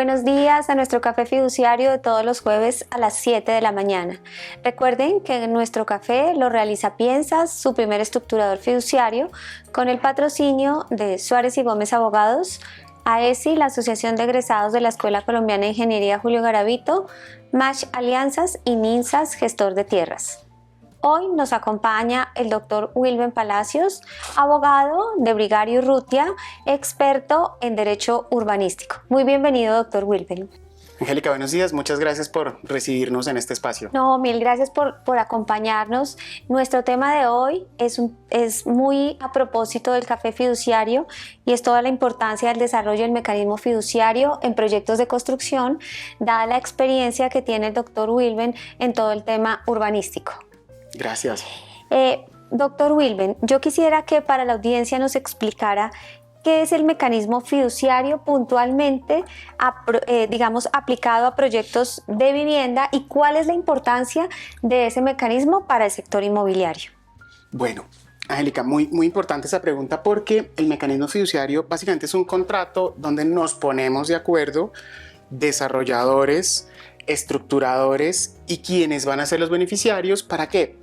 buenos días a nuestro café fiduciario de todos los jueves a las 7 de la mañana. Recuerden que nuestro café lo realiza Piensas, su primer estructurador fiduciario, con el patrocinio de Suárez y Gómez Abogados, AESI, la Asociación de Egresados de la Escuela Colombiana de Ingeniería Julio Garavito, MASH Alianzas y NINSAS, gestor de tierras. Hoy nos acompaña el doctor Wilben Palacios, abogado de Brigario Urrutia, experto en Derecho Urbanístico. Muy bienvenido, doctor Wilben. Angélica, buenos días. Muchas gracias por recibirnos en este espacio. No, mil gracias por acompañarnos. Nuestro tema de hoy es muy a propósito del café fiduciario y es toda la importancia del desarrollo del mecanismo fiduciario en proyectos de construcción, dada la experiencia que tiene el doctor Wilben en todo el tema urbanístico. Gracias. Doctor Wilben, yo quisiera que para la audiencia nos explicara qué es el mecanismo fiduciario puntualmente, aplicado a proyectos de vivienda y cuál es la importancia de ese mecanismo para el sector inmobiliario. Bueno, Angélica, muy importante esa pregunta porque el mecanismo fiduciario básicamente es un contrato donde nos ponemos de acuerdo desarrolladores, estructuradores y quienes van a ser los beneficiarios. ¿Para qué?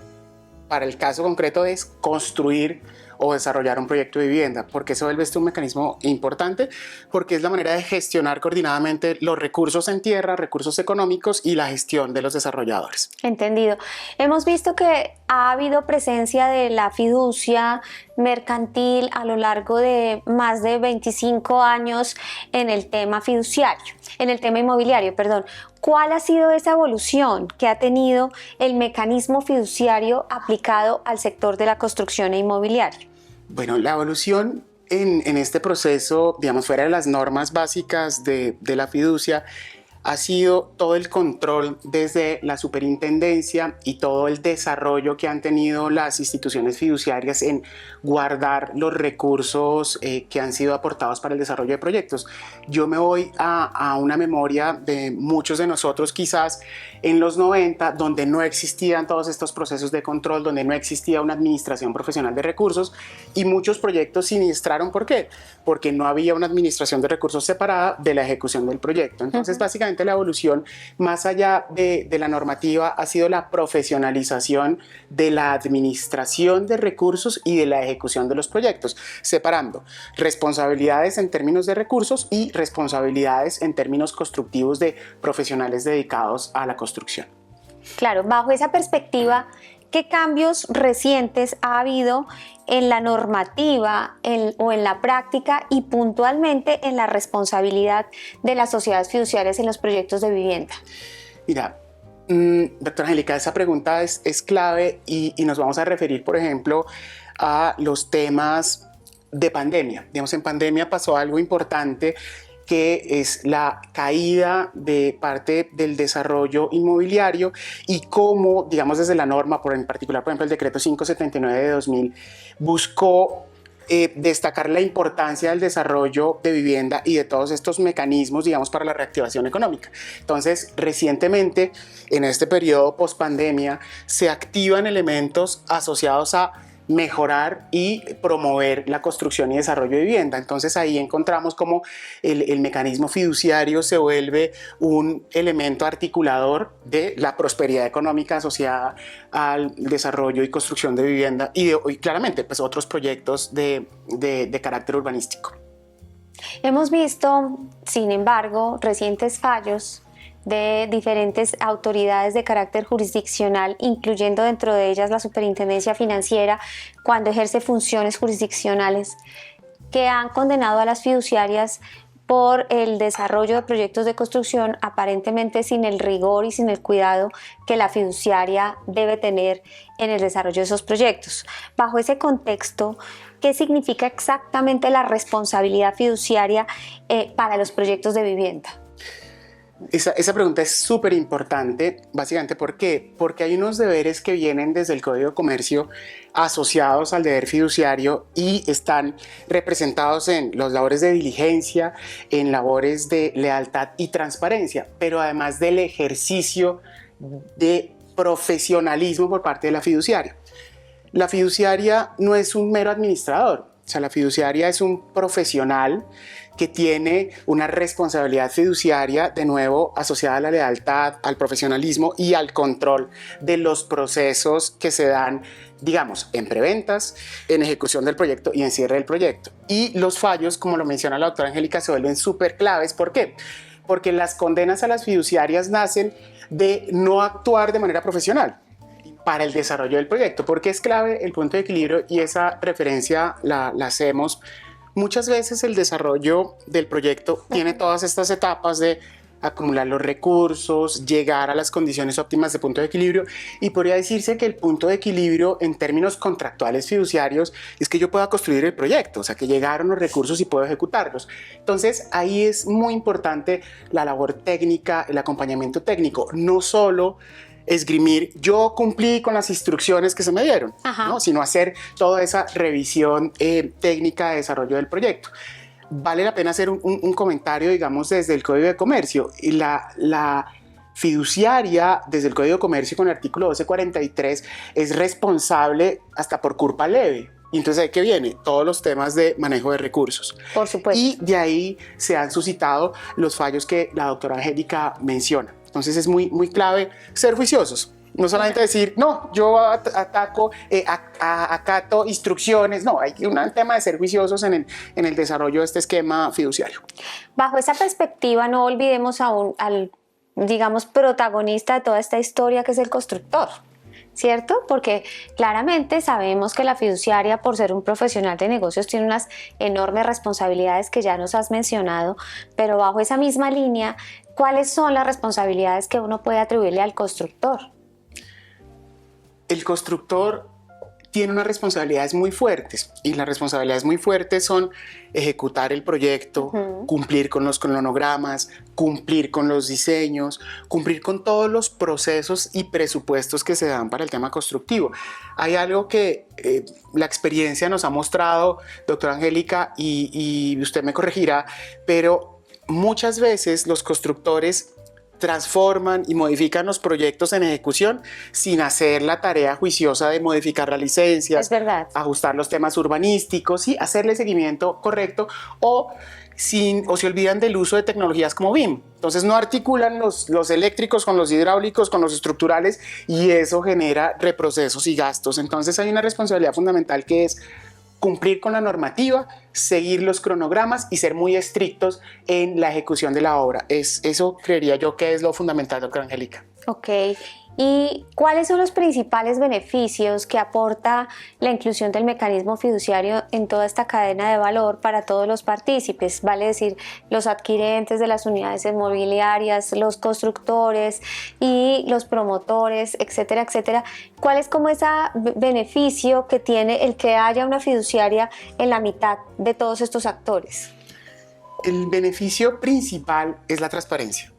Para el caso concreto es construir o desarrollar un proyecto de vivienda. ¿Por qué se vuelve un mecanismo importante? Porque es la manera de gestionar coordinadamente los recursos en tierra, recursos económicos y la gestión de los desarrolladores. Entendido. Hemos visto que ha habido presencia de la fiducia mercantil a lo largo de más de 25 años en el tema fiduciario, en el tema inmobiliario, perdón. ¿Cuál ha sido esa evolución que ha tenido el mecanismo fiduciario aplicado al sector de la construcción e inmobiliario? Bueno, la evolución en este proceso, digamos, fuera de las normas básicas de la fiducia, ha sido todo el control desde la superintendencia y todo el desarrollo que han tenido las instituciones fiduciarias en guardar los recursos que han sido aportados para el desarrollo de proyectos. Yo me voy a una memoria de muchos de nosotros quizás en los 90, donde no existían todos estos procesos de control, donde no existía una administración profesional de recursos y muchos proyectos siniestraron. ¿Por qué? Porque no había una administración de recursos separada de la ejecución del proyecto. Entonces, básicamente la evolución, más allá de la normativa, ha sido la profesionalización de la administración de recursos y de la ejecución de los proyectos, separando responsabilidades en términos de recursos y responsabilidades en términos constructivos de profesionales dedicados a la construcción. Claro, bajo esa perspectiva, ¿qué cambios recientes ha habido en la normativa o en la práctica y puntualmente en la responsabilidad de las sociedades fiduciarias en los proyectos de vivienda? Mira, doctora Angélica, esa pregunta es clave y nos vamos a referir, por ejemplo, a los temas de pandemia. Digamos, en pandemia pasó algo importante, que es la caída de parte del desarrollo inmobiliario y cómo, digamos, desde la norma, en particular, por ejemplo, el decreto 579 de 2000, buscó destacar la importancia del desarrollo de vivienda y de todos estos mecanismos, digamos, para la reactivación económica. Entonces, recientemente, en este periodo post-pandemia, se activan elementos asociados a mejorar y promover la construcción y desarrollo de vivienda. Entonces ahí encontramos cómo el mecanismo fiduciario se vuelve un elemento articulador de la prosperidad económica asociada al desarrollo y construcción de vivienda y claramente pues otros proyectos de carácter urbanístico. Hemos visto, sin embargo, recientes fallos de diferentes autoridades de carácter jurisdiccional, incluyendo dentro de ellas la Superintendencia Financiera, cuando ejerce funciones jurisdiccionales, que han condenado a las fiduciarias por el desarrollo de proyectos de construcción aparentemente sin el rigor y sin el cuidado que la fiduciaria debe tener en el desarrollo de esos proyectos. Bajo ese contexto, ¿qué significa exactamente la responsabilidad fiduciaria para los proyectos de vivienda? Esa pregunta es súper importante, básicamente, ¿por qué? Porque hay unos deberes que vienen desde el Código de Comercio asociados al deber fiduciario y están representados en las labores de diligencia, en labores de lealtad y transparencia, pero además del ejercicio de profesionalismo por parte de la fiduciaria. La fiduciaria no es un mero administrador. O sea, la fiduciaria es un profesional que tiene una responsabilidad fiduciaria, de nuevo, asociada a la lealtad, al profesionalismo y al control de los procesos que se dan, digamos, en preventas, en ejecución del proyecto y en cierre del proyecto. Y los fallos, como lo menciona la doctora Angélica, se vuelven súper claves. ¿Por qué? Porque las condenas a las fiduciarias nacen de no actuar de manera profesional para el desarrollo del proyecto. Porque es clave el punto de equilibrio, y esa referencia la hacemos. Muchas veces el desarrollo del proyecto tiene todas estas etapas de acumular los recursos, llegar a las condiciones óptimas de punto de equilibrio, y podría decirse que el punto de equilibrio en términos contractuales fiduciarios es que yo pueda construir el proyecto, o sea, que llegaron los recursos y puedo ejecutarlos. Entonces ahí es muy importante la labor técnica, el acompañamiento técnico, no solo esgrimir, yo cumplí con las instrucciones que se me dieron, ¿no? Sino hacer toda esa revisión técnica de desarrollo del proyecto. Vale la pena hacer un comentario, digamos, desde el Código de Comercio. Y la fiduciaria, desde el Código de Comercio, con el artículo 1243, es responsable hasta por culpa leve. Y entonces ahí que viene todos los temas de manejo de recursos. Por supuesto. Y de ahí se han suscitado los fallos que la doctora Angélica menciona. Entonces es muy, muy clave ser juiciosos. No solamente decir, no, yo acato instrucciones. No, hay un tema de ser juiciosos en el desarrollo de este esquema fiduciario. Bajo esa perspectiva, no olvidemos al, digamos, protagonista de toda esta historia, que es el constructor, ¿cierto? Porque claramente sabemos que la fiduciaria, por ser un profesional de negocios, tiene unas enormes responsabilidades que ya nos has mencionado, pero bajo esa misma línea, ¿cuáles son las responsabilidades que uno puede atribuirle al constructor? El constructor tiene unas responsabilidades muy fuertes, y las responsabilidades muy fuertes son ejecutar el proyecto, cumplir con los cronogramas, cumplir con los diseños, cumplir con todos los procesos y presupuestos que se dan para el tema constructivo. Hay algo que la experiencia nos ha mostrado, doctora Angélica, y usted me corregirá, pero muchas veces los constructores transforman y modifican los proyectos en ejecución sin hacer la tarea juiciosa de modificar las licencias, ajustar los temas urbanísticos y hacerle seguimiento correcto, o se olvidan del uso de tecnologías como BIM. Entonces no articulan los eléctricos con los hidráulicos, con los estructurales, y eso genera reprocesos y gastos. Entonces hay una responsabilidad fundamental, que es cumplir con la normativa, seguir los cronogramas y ser muy estrictos en la ejecución de la obra. Eso creería yo que es lo fundamental, doctora Angélica. Ok. ¿Y cuáles son los principales beneficios que aporta la inclusión del mecanismo fiduciario en toda esta cadena de valor para todos los partícipes? Vale decir, los adquirentes de las unidades inmobiliarias, los constructores y los promotores, etcétera, etcétera. ¿Cuál es como ese beneficio que tiene el que haya una fiduciaria en la mitad de todos estos actores? El beneficio principal es la transparencia.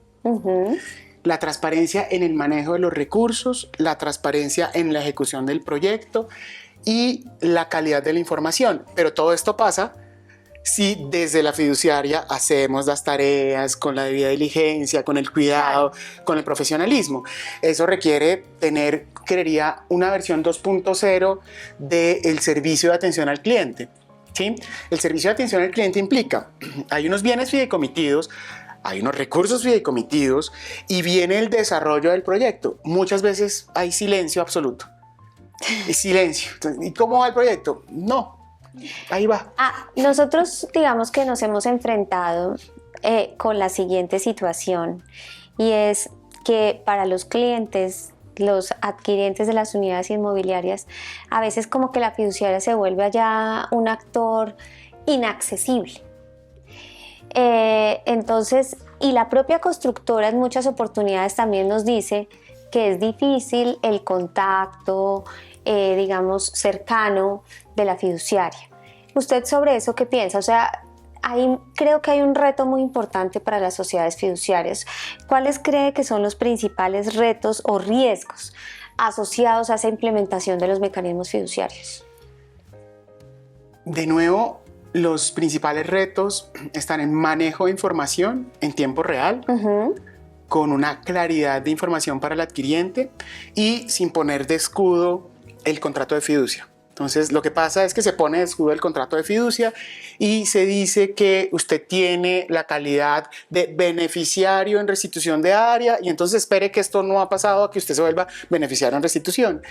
La transparencia en el manejo de los recursos, la transparencia en la ejecución del proyecto y la calidad de la información. Pero todo esto pasa si desde la fiduciaria hacemos las tareas con la debida diligencia, con el cuidado, con el profesionalismo. Eso requiere tener, creería, una versión 2.0 del servicio de atención al cliente. ¿Sí? El servicio de atención al cliente implica, hay unos bienes fideikomitidos, hay unos recursos fideikomitidos, y viene el desarrollo del proyecto. Muchas veces hay silencio absoluto. Silencio. ¿Y cómo va el proyecto? No, ahí va. Nosotros, digamos que nos hemos enfrentado con la siguiente situación, y es que para los clientes, los adquirientes de las unidades inmobiliarias, a veces como que la fiduciaria se vuelve allá un actor inaccesible. Entonces, y la propia constructora en muchas oportunidades también nos dice que es difícil el contacto, digamos, cercano de la fiduciaria. ¿Usted sobre eso qué piensa? O sea, creo que hay un reto muy importante para las sociedades fiduciarias. ¿Cuáles cree que son los principales retos o riesgos asociados a esa implementación de los mecanismos fiduciarios? De nuevo, los principales retos están en manejo de información en tiempo real, con una claridad de información para el adquiriente y sin poner de escudo el contrato de fiducia. Entonces, lo que pasa es que se pone de escudo el contrato de fiducia y se dice que usted tiene la calidad de beneficiario en restitución de área y entonces espere que esto no ha pasado a que usted se vuelva beneficiario en restitución.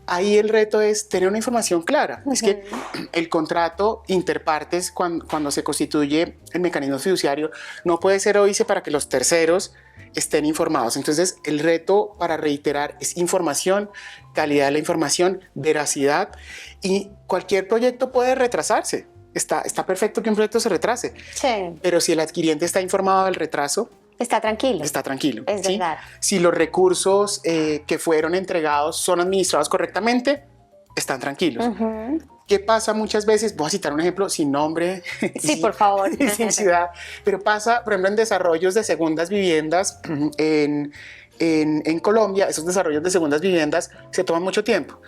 Ahí el reto es tener una información clara. Es que el contrato interpartes, cuando se constituye el mecanismo fiduciario, no puede ser óbice para que los terceros estén informados. Entonces, el reto, para reiterar, es información, calidad de la información, veracidad, y cualquier proyecto puede retrasarse. Está perfecto que un proyecto se retrase, Sí. pero si el adquiriente está informado del retraso, Está tranquilo. está tranquilo. Es ¿sí? verdad. Si los recursos que fueron entregados son administrados correctamente, están tranquilos. ¿Qué pasa muchas veces? Voy a citar un ejemplo sin nombre. Sí, por favor. Y sin ciudad, pero pasa, por ejemplo, en desarrollos de segundas viviendas en Colombia. Esos desarrollos de segundas viviendas se toman mucho tiempo.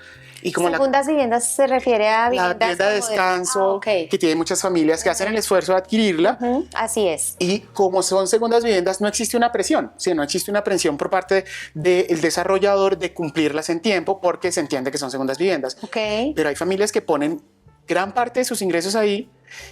Y como Segundas viviendas se refiere a la viviendas vivienda de como descanso, ok. que tiene muchas familias que hacen el esfuerzo de adquirirla, Así es. y como son segundas viviendas, no existe una presión, ¿sí? No existe una presión por parte del desarrollador de cumplirlas en tiempo porque se entiende que son segundas viviendas. Ok. Pero hay familias que ponen gran parte de sus ingresos ahí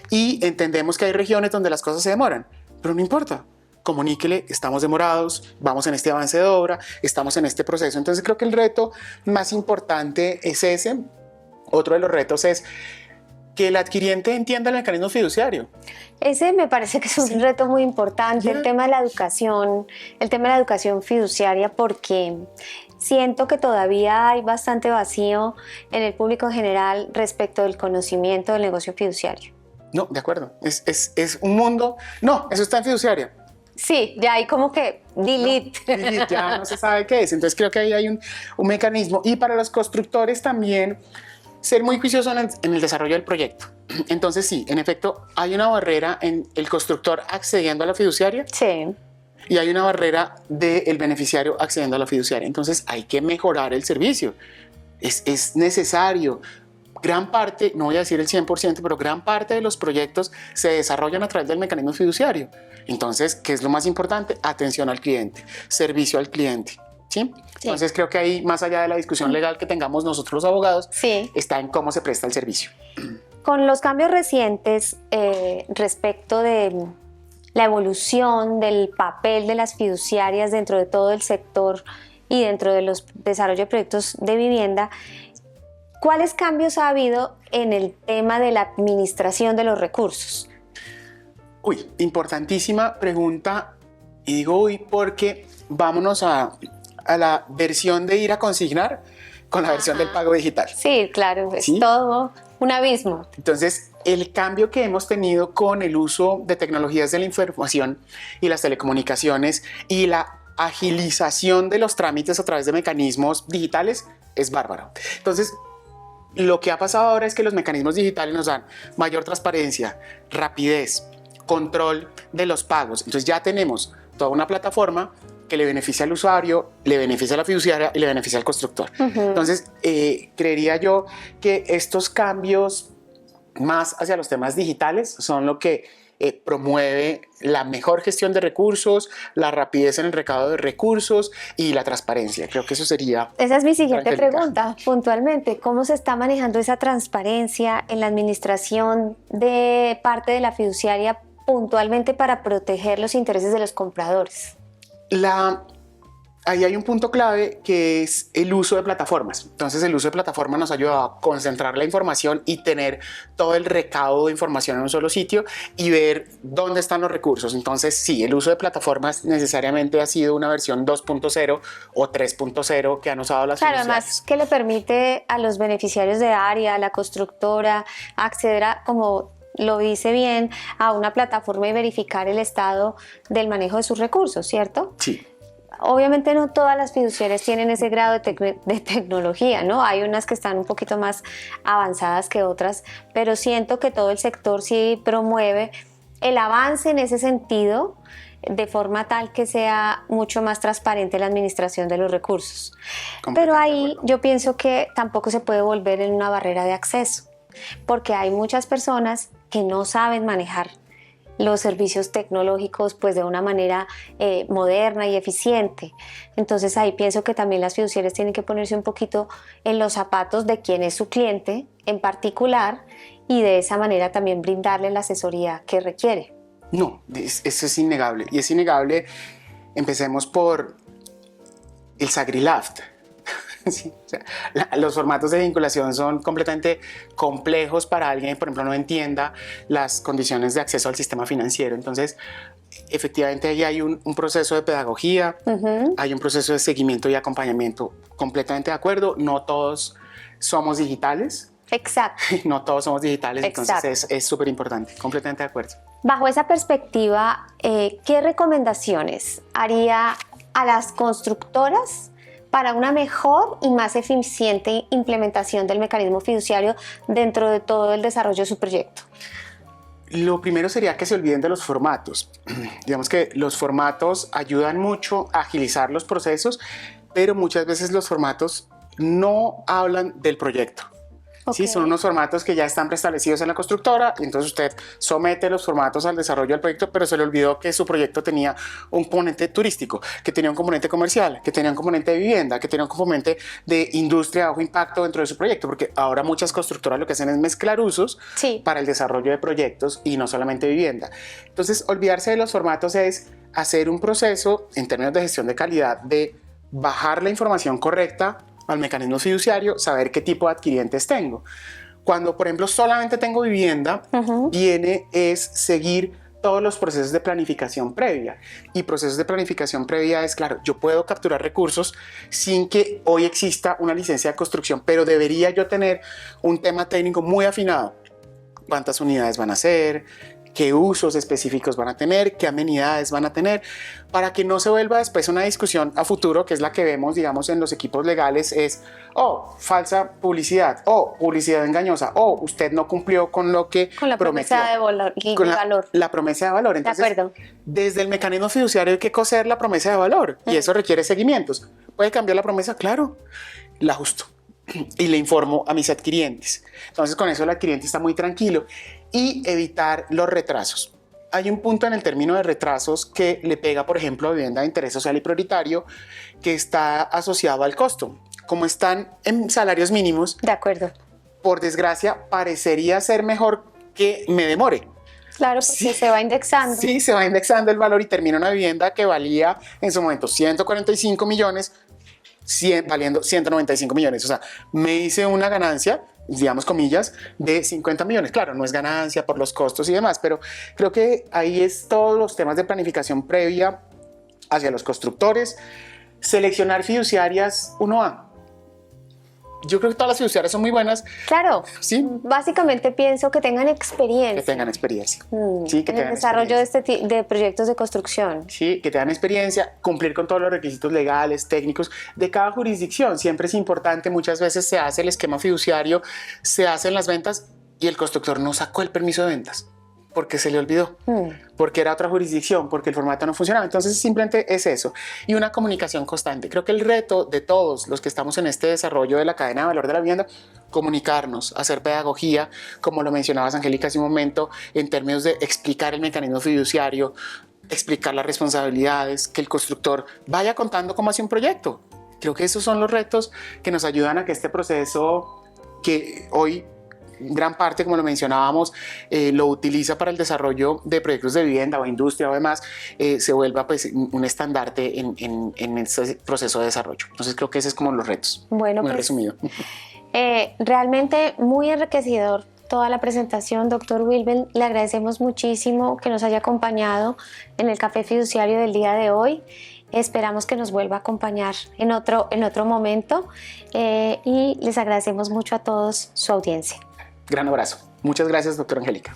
y entendemos que hay regiones donde las cosas se demoran, pero no importa. Comuníquele, estamos demorados, vamos en este avance de obra, estamos en este proceso. Entonces creo que el reto más importante es ese. Otro de los retos es que el adquiriente entienda el mecanismo fiduciario. Ese me parece que es un reto muy importante, el tema de la educación fiduciaria, porque siento que todavía hay bastante vacío en el público en general respecto del conocimiento del negocio fiduciario. No, de acuerdo. Es un mundo. No, eso está en fiduciaria. Sí, ya hay como que delete. No, ya no se sabe qué es. Entonces creo que ahí hay un mecanismo. Y para los constructores también ser muy juicioso en el desarrollo del proyecto. Entonces sí, en efecto, hay una barrera en el constructor accediendo a la fiduciaria. Sí. Y hay una barrera del beneficiario accediendo a la fiduciaria. Entonces hay que mejorar el servicio. Es necesario. Gran parte, no voy a decir el 100%, pero gran parte de los proyectos se desarrollan a través del mecanismo fiduciario. Entonces, ¿qué es lo más importante? Atención al cliente, servicio al cliente. ¿Sí? Sí. Entonces creo que ahí, más allá de la discusión legal que tengamos nosotros los abogados, Sí. está en cómo se presta el servicio. Con los cambios recientes respecto de la evolución del papel de las fiduciarias dentro de todo el sector y dentro de los desarrollos de proyectos de vivienda, ¿cuáles cambios ha habido en el tema de la administración de los recursos? Uy, importantísima pregunta. Y digo uy porque vámonos a la versión de ir a consignar con la versión del pago digital. Sí, claro, es ¿Sí? todo un abismo. Entonces, el cambio que hemos tenido con el uso de tecnologías de la información y las telecomunicaciones y la agilización de los trámites a través de mecanismos digitales es bárbaro. Entonces, lo que ha pasado ahora es que los mecanismos digitales nos dan mayor transparencia, rapidez, control de los pagos. Entonces ya tenemos toda una plataforma que le beneficia al usuario, le beneficia a la fiduciaria y le beneficia al constructor. Entonces, creería yo que estos cambios más hacia los temas digitales son lo que promueve la mejor gestión de recursos, la rapidez en el recado de recursos y la transparencia. Creo que eso sería... Esa es mi siguiente Angélica. pregunta, puntualmente. ¿Cómo se está manejando esa transparencia en la administración de parte de la fiduciaria puntualmente para proteger los intereses de los compradores? Ahí hay un punto clave que es el uso de plataformas. Entonces el uso de plataformas nos ayuda a concentrar la información y tener todo el recaudo de información en un solo sitio y ver dónde están los recursos. Entonces sí, el uso de plataformas necesariamente ha sido una versión 2.0 o 3.0 que han usado las Claro, fiduciarias. además que le permite a los beneficiarios de área, a la constructora, acceder a, como lo dice bien, a una plataforma y verificar el estado del manejo de sus recursos, ¿cierto? Sí. Obviamente no todas las fiduciarias tienen ese grado de tecnología, ¿no? Hay unas que están un poquito más avanzadas que otras, pero siento que todo el sector sí promueve el avance en ese sentido de forma tal que sea mucho más transparente la administración de los recursos. Pero ahí yo pienso que tampoco se puede volver en una barrera de acceso, porque hay muchas personas que no saben manejar los servicios tecnológicos pues de una manera moderna y eficiente. Entonces ahí pienso que también las fiduciarias tienen que ponerse un poquito en los zapatos de quien es su cliente en particular y de esa manera también brindarle la asesoría que requiere. No, eso es innegable. Y es innegable, empecemos por el SAGRILAFT. Sí, o sea, los formatos de vinculación son completamente complejos para alguien que, por ejemplo, no entienda las condiciones de acceso al sistema financiero. Entonces, efectivamente, ahí hay un proceso de pedagogía, hay un proceso de seguimiento y acompañamiento. Completamente de acuerdo, no todos somos digitales. Exacto. No todos somos digitales, Exacto. entonces es súper importante. Completamente de acuerdo. Bajo esa perspectiva, ¿qué recomendaciones haría a las constructoras para una mejor y más eficiente implementación del mecanismo fiduciario dentro de todo el desarrollo de su proyecto? Lo primero sería que se olviden de los formatos. Digamos que los formatos ayudan mucho a agilizar los procesos, pero muchas veces los formatos no hablan del proyecto. Okay. Sí, son unos formatos que ya están preestablecidos en la constructora y entonces usted somete los formatos al desarrollo del proyecto, pero se le olvidó que su proyecto tenía un componente turístico, que tenía un componente comercial, que tenía un componente de vivienda, que tenía un componente de industria de bajo impacto dentro de su proyecto, porque ahora muchas constructoras lo que hacen es mezclar usos para el desarrollo de proyectos y no solamente vivienda. Entonces, olvidarse de los formatos es hacer un proceso en términos de gestión de calidad de bajar la información correcta al mecanismo fiduciario, saber qué tipo de adquirientes tengo. Cuando, por ejemplo, solamente tengo vivienda, viene es seguir todos los procesos de planificación previa. Y procesos de planificación previa es, claro, yo puedo capturar recursos sin que hoy exista una licencia de construcción, pero debería yo tener un tema técnico muy afinado. ¿Cuántas unidades van a ser? ¿Qué usos específicos van a tener? ¿Qué amenidades van a tener? Para que no se vuelva después una discusión a futuro, que es la que vemos, digamos, en los equipos legales, es, falsa publicidad, publicidad engañosa, usted no cumplió con lo que prometió. Con la promesa de valor. La promesa de valor. Entonces, de acuerdo. Desde el mecanismo fiduciario hay que coser la promesa de valor y eso requiere seguimientos. ¿Puede cambiar la promesa? Claro, la ajusto y le informo a mis adquirientes. Entonces, con eso el adquiriente está muy tranquilo. Y evitar los retrasos. Hay un punto en el término de retrasos que le pega, por ejemplo, a vivienda de interés social y prioritario, que está asociado al costo. Como están en salarios mínimos, de acuerdo, por desgracia, parecería ser mejor que me demore. Claro, porque sí, se va indexando. Sí, se va indexando el valor y termina una vivienda que valía en su momento 145 millones, valiendo 195 millones. O sea, me hice una ganancia, digamos comillas, de 50 millones. Claro, no es ganancia por los costos y demás, pero creo que ahí es todos los temas de planificación previa hacia los constructores. Seleccionar fiduciarias 1A. Yo creo que todas las fiduciarias son muy buenas. Claro, ¿sí? Básicamente pienso que tengan experiencia. Que tengan experiencia. Sí, que en el desarrollo de proyectos de construcción. Sí, que tengan experiencia, cumplir con todos los requisitos legales, técnicos de cada jurisdicción. Siempre es importante, muchas veces se hace el esquema fiduciario, se hacen las ventas y el constructor no sacó el permiso de ventas porque se le olvidó, porque era otra jurisdicción, porque el formato no funcionaba. Entonces simplemente es eso y una comunicación constante. Creo que el reto de todos los que estamos en este desarrollo de la cadena de valor de la vivienda, comunicarnos, hacer pedagogía, como lo mencionabas, Angélica, hace un momento, en términos de explicar el mecanismo fiduciario, explicar las responsabilidades, que el constructor vaya contando cómo hace un proyecto. Creo que esos son los retos que nos ayudan a que este proceso, que hoy gran parte, como lo mencionábamos, lo utiliza para el desarrollo de proyectos de vivienda o industria o demás, se vuelva pues un estandarte en este proceso de desarrollo. Entonces creo que ese es como los retos, bueno, muy pues, resumido. Realmente muy enriquecedor toda la presentación, doctor Wilben. Le agradecemos muchísimo que nos haya acompañado en el Café Fiduciario del día de hoy. Esperamos que nos vuelva a acompañar en otro momento y les agradecemos mucho a todos su audiencia. Gran abrazo. Muchas gracias, doctora Angélica.